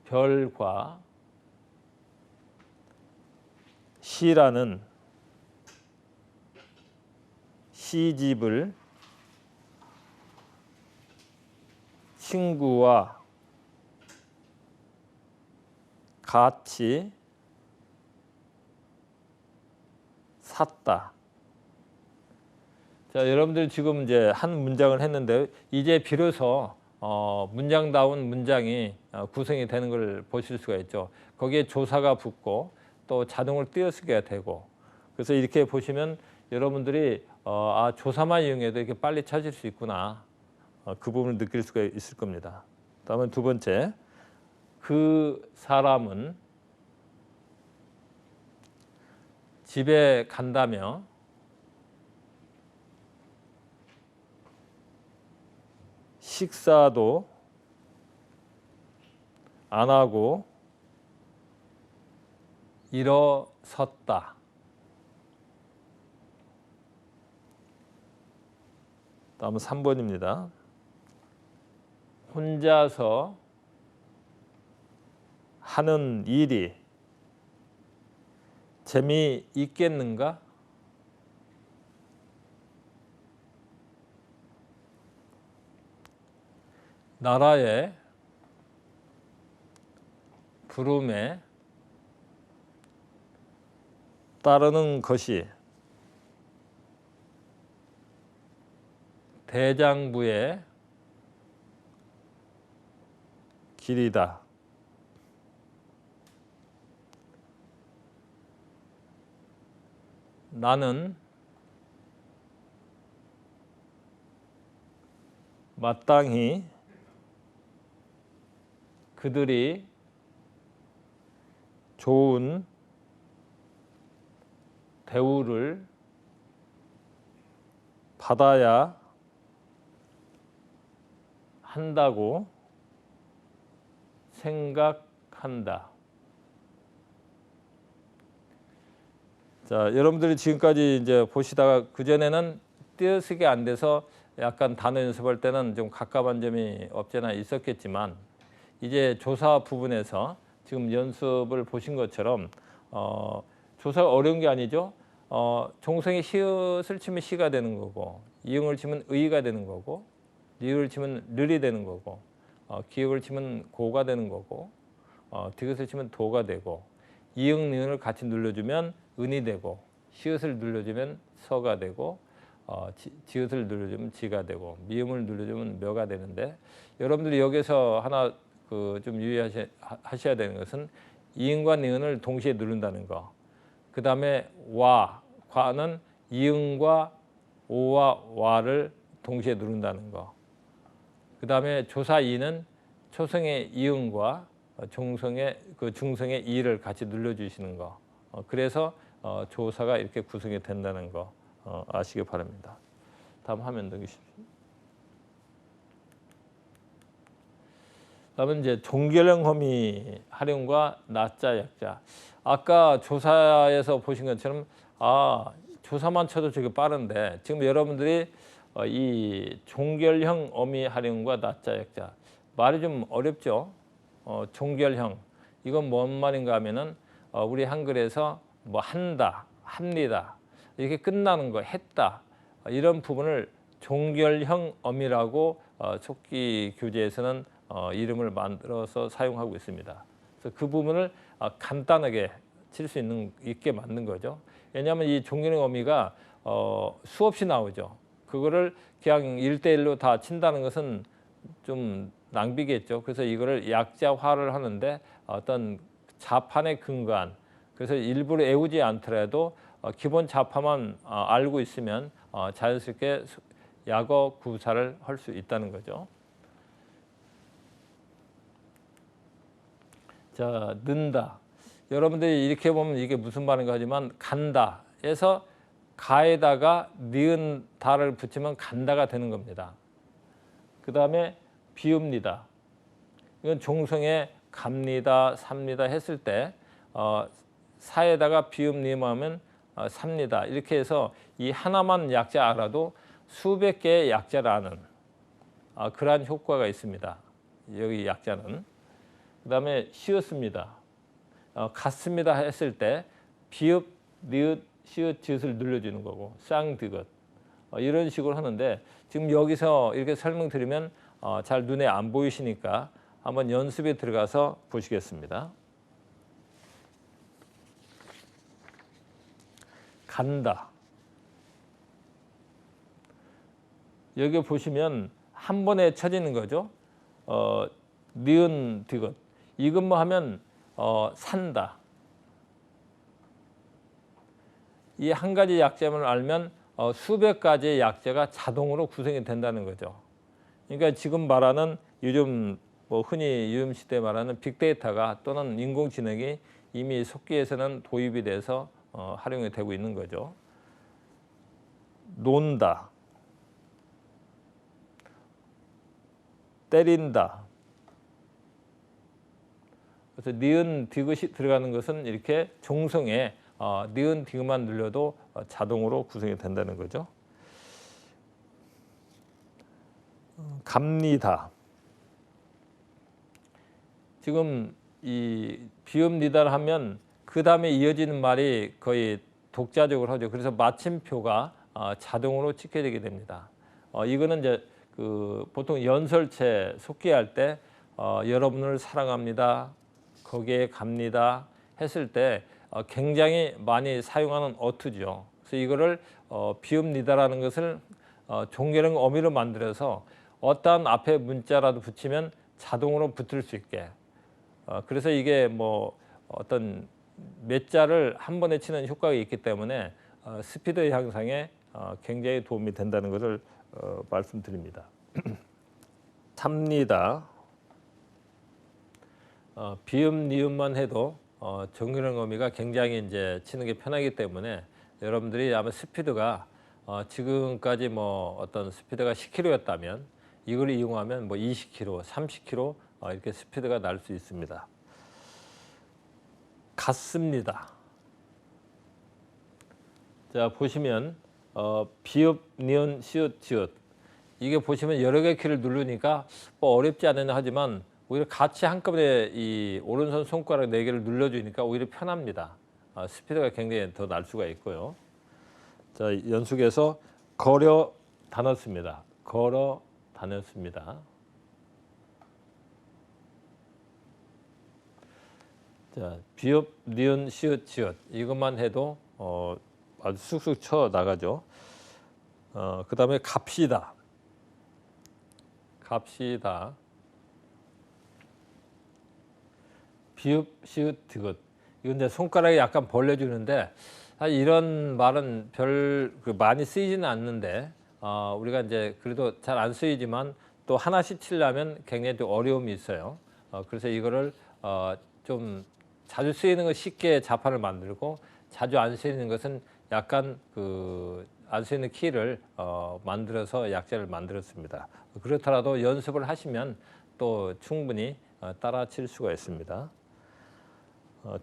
별과 시라는 시집을 친구와 같이 샀다. 자, 여러분들 지금 이제 한 문장을 했는데 이제 비로소 문장다운 문장이 구성이 되는 걸 보실 수가 있죠. 거기에 조사가 붙고 또 자동으로 띄어쓰기가 되고, 그래서 이렇게 보시면 여러분들이 조사만 이용해도 이렇게 빨리 찾을 수 있구나, 그 부분을 느낄 수가 있을 겁니다. 다음은 두 번째, 그 사람은 집에 간다며 식사도 안 하고 일어섰다. 다음은 3번입니다. 혼자서 하는 일이 재미있겠는가? 나라의 부름에 따르는 것이 대장부의 길이다. 나는 마땅히 그들이 좋은 대우를 받아야 한다고 생각한다. 자, 여러분들이 지금까지 이제 보시다가 그전에는 띄어쓰기 안 돼서 약간 단어 연습할 때는 좀 갑갑한 점이 없잖아 있었겠지만 이제 조사 부분에서 지금 연습을 보신 것처럼 조사가 어려운 게 아니죠. 종성의 시옷을 치면 시가 되는 거고 이응을 치면 의가 되는 거고 리을 치면 르이 되는 거고 기역을 치면 고가 되는 거고 디귿을 치면 도가 되고 이응 니은을 같이 눌러주면 은이 되고 시옷을 눌러주면 서가 되고 지읒을 눌러주면 지가 되고 미음을 눌러주면 묘가 되는데 여러분들이 여기서 하나 좀 유의하셔야 되는 것은 이응과 니은을 동시에 누른다는 거. 그 다음에 와, 과는 이응과 오와 와를 동시에 누른다는 거. 그 다음에 조사 이는 초성의 이응과 중성의 이를 같이 눌러주시는 거. 그래서 조사가 이렇게 구성이 된다는 거 아시기 바랍니다. 다음 화면 넘기십시오. 다음은 이제 종결형 허미 활용과 나자 약자. 아까 조사에서 보신 것처럼 조사만 쳐도 되게 빠른데 지금 여러분들이 이 종결형 어미 활용과 나자 약자 말이 좀 어렵죠. 종결형 이건 뭔 말인가 하면은 우리 한글에서 뭐 한다, 합니다 이렇게 끝나는 거 했다 이런 부분을 종결형 어미라고 촉기 교재에서는 이름을 만들어서 사용하고 있습니다. 그래서 그 부분을 간단하게 칠 수 있게 만든 거죠. 왜냐하면 이 종결형 어미가 수없이 나오죠. 그거를 그냥 1대1로 다 친다는 것은 좀 낭비겠죠. 그래서 이거를 약자화를 하는데 어떤 자판에 근거한 그래서 일부러 외우지 않더라도 기본 자파만 알고 있으면 자연스럽게 약어 구사를 할 수 있다는 거죠. 자, 는다. 여러분들이 이렇게 보면 이게 무슨 말인가 하지만 간다 해서 가에다가 니은 다를 붙이면 간다가 되는 겁니다. 그 다음에 비읍니다. 이건 종성에 갑니다, 삽니다 했을 때 사에다가 비읍 니음하면 삽니다. 이렇게 해서 이 하나만 약자 알아도 수백 개의 약자를 아는 그러한 효과가 있습니다. 여기 약자는. 그 다음에 시었습니다. 같습니다 했을 때 비읍, 니읒, 시읒, 지읒을 눌러주는 거고 쌍디귿 이런 식으로 하는데 지금 여기서 이렇게 설명드리면 잘 눈에 안 보이시니까 한번 연습에 들어가서 보시겠습니다. 간다. 여기 보시면 한 번에 쳐지는 거죠. 니은 디귿. 이것만 하면 산다. 이 한 가지 약자만 알면 수백 가지의 약자가 자동으로 구성이 된다는 거죠. 그러니까 지금 말하는 요즘 뭐 흔히 요즘 시대에 말하는 빅데이터가 또는 인공지능이 이미 속기에서는 도입이 돼서 활용이 되고 있는 거죠. 논다, 때린다, 그래서 니은 디귿이 들어가는 것은 이렇게 종성에 니은 디귿만 눌려도 자동으로 구성이 된다는 거죠. 갑니다. 지금 이 비읍니다를 하면 그 다음에 이어지는 말이 거의 독자적으로 하죠. 그래서 마침표가 자동으로 찍혀지게 됩니다. 이거는 이제 그 보통 연설체 속기할 때 여러분을 사랑합니다. 거기에 갑니다 했을 때 굉장히 많이 사용하는 어투죠. 그래서 이거를 비읍니다라는 것을 종결형 어미로 만들어서 어떠한 앞에 문자라도 붙이면 자동으로 붙을 수 있게. 그래서 이게 뭐 어떤 몇 자를 한 번에 치는 효과가 있기 때문에 스피드 향상에 굉장히 도움이 된다는 것을 말씀드립니다. 삽니다. 비음 니음만 해도 정규형 어미가 굉장히 이제 치는 게 편하기 때문에 여러분들이 아마 스피드가 지금까지 뭐 어떤 스피드가 10km였다면 이걸 이용하면 뭐 20km, 30km 이렇게 스피드가 날 수 있습니다. 같습니다. 자 보시면 비읍, 니은, 시읒, 지읒 이게 보시면 여러 개 키를 누르니까 뭐 어렵지 않으냐 하지만 오히려 같이 한꺼번에 이 오른손 손가락 4개를 눌러주니까 오히려 편합니다. 스피드가 굉장히 더 날 수가 있고요. 자 연속해서 걸어 다녔습니다. 걸어 다녔습니다. 자 비읍, 니은, 시읒, 지읒 이것만 해도 아주 쑥쑥 쳐 나가죠. 그 다음에 갑시다. 갑시다. 비읍, 시읒, 디귿. 이건 이제 손가락이 약간 벌려주는데 사실 이런 말은 별 많이 쓰이지는 않는데 우리가 이제 그래도 잘 안 쓰이지만 또 하나씩 치려면 굉장히 또 어려움이 있어요. 그래서 이거를 좀 자주 쓰이는 거 쉽게 자판을 만들고 자주 안 쓰이는 것은 약간 안 쓰이는 키를 만들어서 약자를 만들었습니다. 그렇더라도 연습을 하시면 또 충분히 따라 칠 수가 있습니다.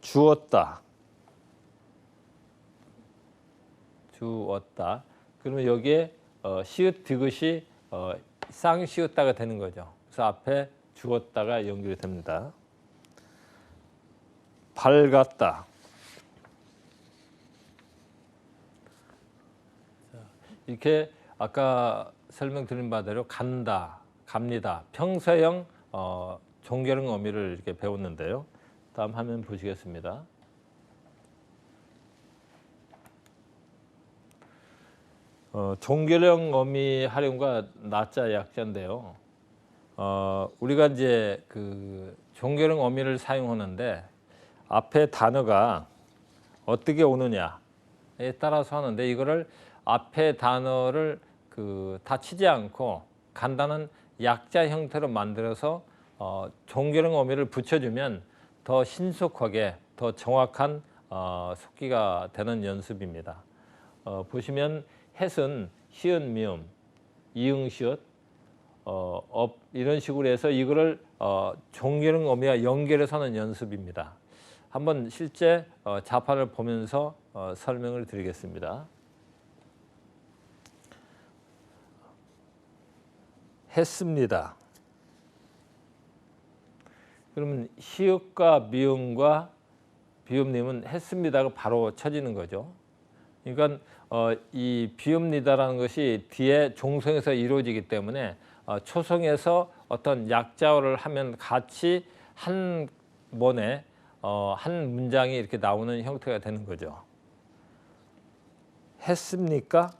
주었다. 주었다. 그러면 여기에 시읒 디귿이 쌍시읒다가 되는 거죠. 그래서 앞에 주었다가 연결이 됩니다. 밝았다. 이렇게 아까 설명드린 바대로 간다, 갑니다. 평서형 종결형 어미를 이렇게 배웠는데요. 다음 화면 보시겠습니다. 종결형 어미 활용과 나자 약자인데요. 우리가 이제 그 종결형 어미를 사용하는데 앞에 단어가 어떻게 오느냐에 따라서 하는데 이거를 앞에 단어를 다 치지 않고 간단한 약자 형태로 만들어서 종결형 어미를 붙여주면 더 신속하게 더 정확한 속기가 되는 연습입니다. 보시면 햇은 시은 미음, 이응 시읒, 업 이런 식으로 해서 이거를 종결형 어미와 연결해서 하는 연습입니다. 한번 실제 자판을 보면서 설명을 드리겠습니다. 했습니다. 그러면 시읒과 미음과 비읍님은 했습니다가 바로 쳐지는 거죠. 그러니까 이 비읍니다라는 것이 뒤에 종성에서 이루어지기 때문에 초성에서 어떤 약자어를 하면 같이 한 번에 한 문장이 이렇게 나오는 형태가 되는 거죠. 했습니까?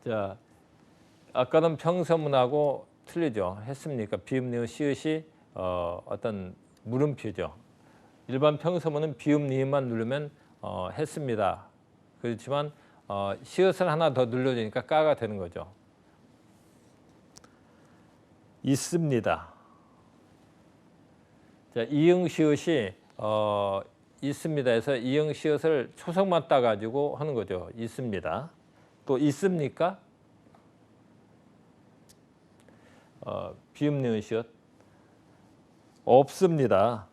자, 아까는 평서문하고 틀리죠. 했습니까? 비읍니은 시읒이 어떤 물음표죠. 일반 평서문은 비읍 니은만 누르면 했습니다. 그렇지만 시읒을 하나 더 눌러주니까 까가 되는 거죠. 있습니다. 자, 이응 시읒이 있습니다 해서 이응 시읒을 초성만 따가지고 하는 거죠. 있습니다. 또 있습니까? 비읍 니은 시읒. 없습니다.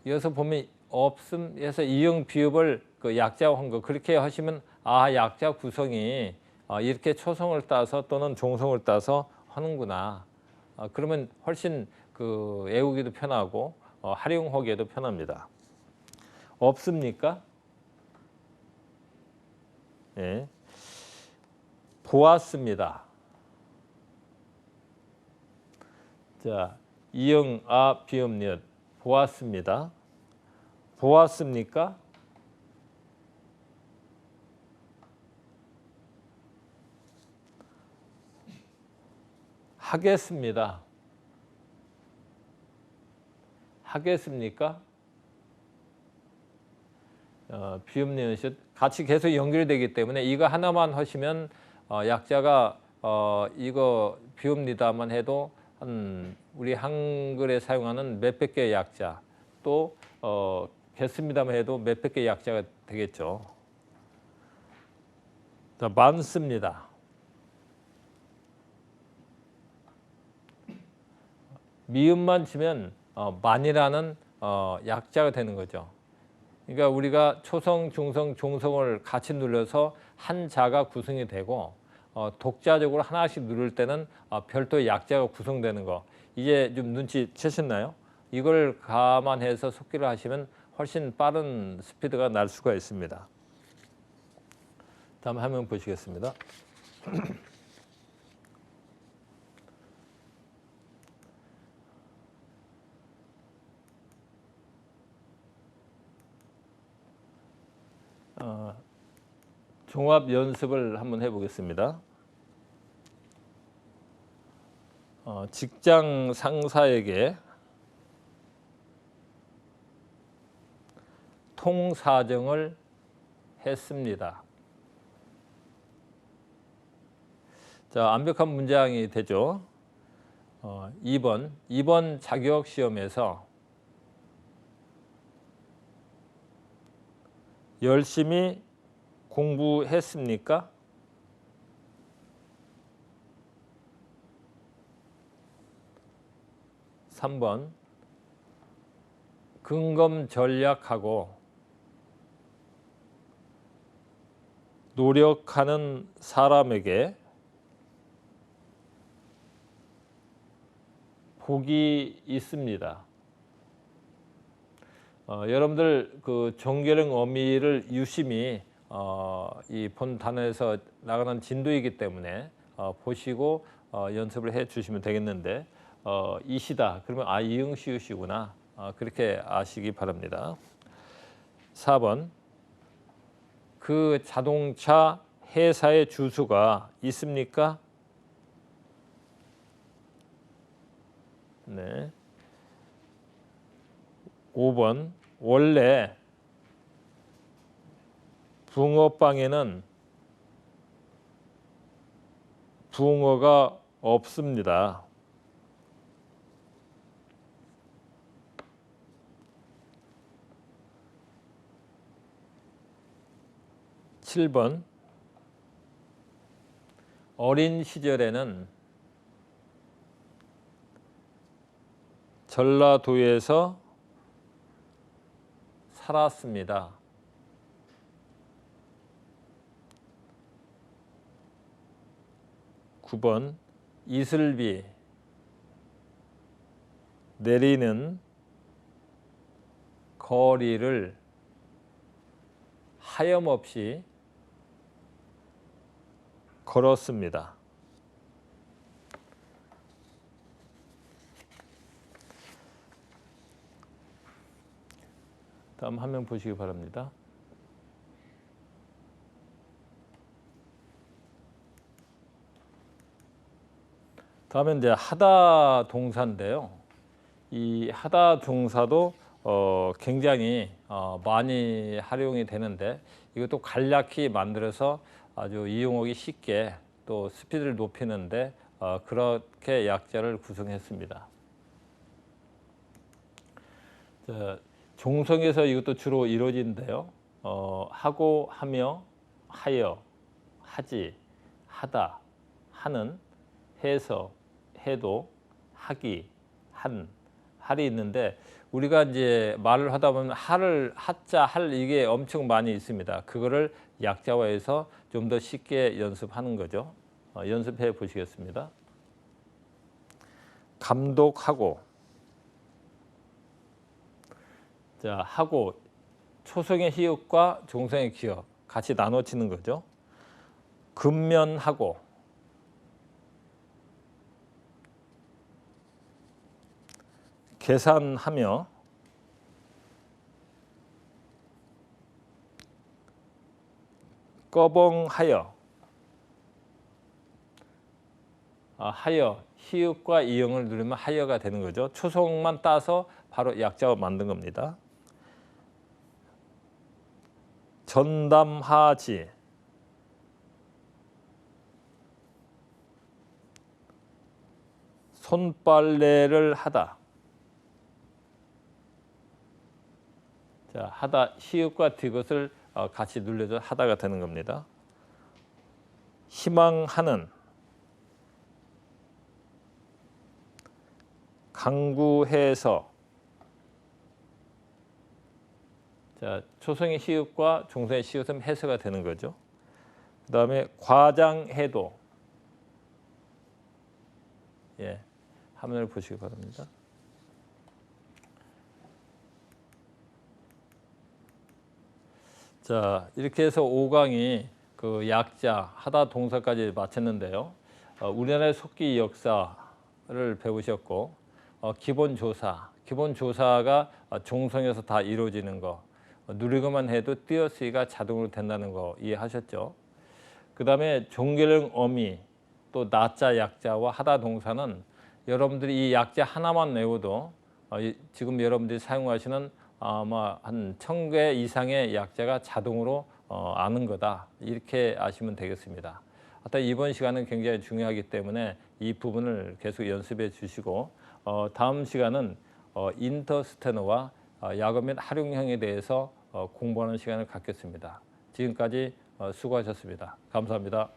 이어서 보면 없음에서 이응 비읍을 그 약자화한 거 그렇게 하시면 아 약자 구성이 이렇게 초성을 따서 또는 종성을 따서 하는구나. 그러면 훨씬 그 외우기도 편하고 활용하기에도 편합니다. 없습니까? 예. 보았습니다. 자, 이응, 아, 비읍, 옅. 보았습니다. 보았습니까? 하겠습니다. 하겠습니까? 비읍, 옅 같이 계속 연결되기 때문에 이거 하나만 하시면 약자가 이거 비읍니다만 해도 우리 한글에 사용하는 몇백 개의 약자 또 겠습니다만 해도 몇백 개의 약자가 되겠죠. 자, 많습니다. 미음만 치면 만이라는 약자가 되는 거죠. 그러니까 우리가 초성, 중성, 종성을 같이 눌러서 한 자가 구성이 되고 독자적으로 하나씩 누를 때는 별도의 약자가 구성되는 거. 이제 좀 눈치채셨나요? 이걸 감안해서 속기를 하시면 훨씬 빠른 스피드가 날 수가 있습니다. 다음 화면 보시겠습니다. 종합 연습을 한번 해보겠습니다. 직장 상사에게 통사정을 했습니다. 자, 완벽한 문장이 되죠. 2번 자격 시험에서 열심히 공부했습니까? 3번 근검 전략하고 노력하는 사람에게 복이 있습니다. 여러분들 그 정계령 어미를 유심히 이 본 단어에서 나가는 진도이기 때문에 보시고 연습을 해 주시면 되겠는데 이시다 그러면 아 이응 시읒이구나 그렇게 아시기 바랍니다. 4번 그 자동차 회사의 주소가 있습니까? 네. 5번 원래 붕어빵에는 붕어가 없습니다. 7번 어린 시절에는 전라도에서 살았습니다. 9번 이슬비 내리는 거리를 하염없이 걸었습니다. 다음 화면 보시기 바랍니다. 다음은 이제 하다 동사인데요. 이 하다 동사도 굉장히 많이 활용이 되는데 이것도 간략히 만들어서 아주 이용하기 쉽게 또 스피드를 높이는데 그렇게 약자를 구성했습니다. 자, 종성에서 이것도 주로 이루어지는데요. 하고, 하며, 하여, 하지, 하다, 하는, 해서, 해도, 하기, 할이 있는데 우리가 이제 말을 하다 보면 하자, 할 이게 엄청 많이 있습니다. 그거를 약자화해서 좀 더 쉽게 연습하는 거죠. 연습해 보시겠습니다. 감독하고, 자, 하고 초성의 히읗과 종성의 기역 같이 나눠지는 거죠. 근면하고, 계산하며, 꺼벙하여, 하여, 히읗과 이응을 누르면 하여가 되는 거죠. 초성만 따서 바로 약자화 만든 겁니다. 전담하지, 손빨래를 하다. 자, 하다 히읗과 디귿을 같이 눌려서 하다가 되는 겁니다. 희망하는, 강구해서, 자, 초성의 히읗과 종성의 시옷은 해서가 되는 거죠. 그 다음에 과장해도, 예, 화면을 보시기 바랍니다. 자, 이렇게 해서 5강이 그 약자, 하다 동사까지 마쳤는데요. 우리나라의 속기 역사를 배우셨고, 기본조사가 종성에서 다 이루어지는 거, 누르기만 해도 띄어쓰기가 자동으로 된다는 거 이해하셨죠? 그 다음에 종결형 어미, 또 나자, 약자와 하다 동사는 여러분들이 이 약자 하나만 외워도 지금 여러분들이 사용하시는 아마 한 1000개 이상의 약자가 자동으로 아는 거다. 이렇게 아시면 되겠습니다. 하여튼 이번 시간은 굉장히 중요하기 때문에 이 부분을 계속 연습해 주시고 다음 시간은 인터스테너와 약어 및 활용형에 대해서 공부하는 시간을 갖겠습니다. 지금까지 수고하셨습니다. 감사합니다.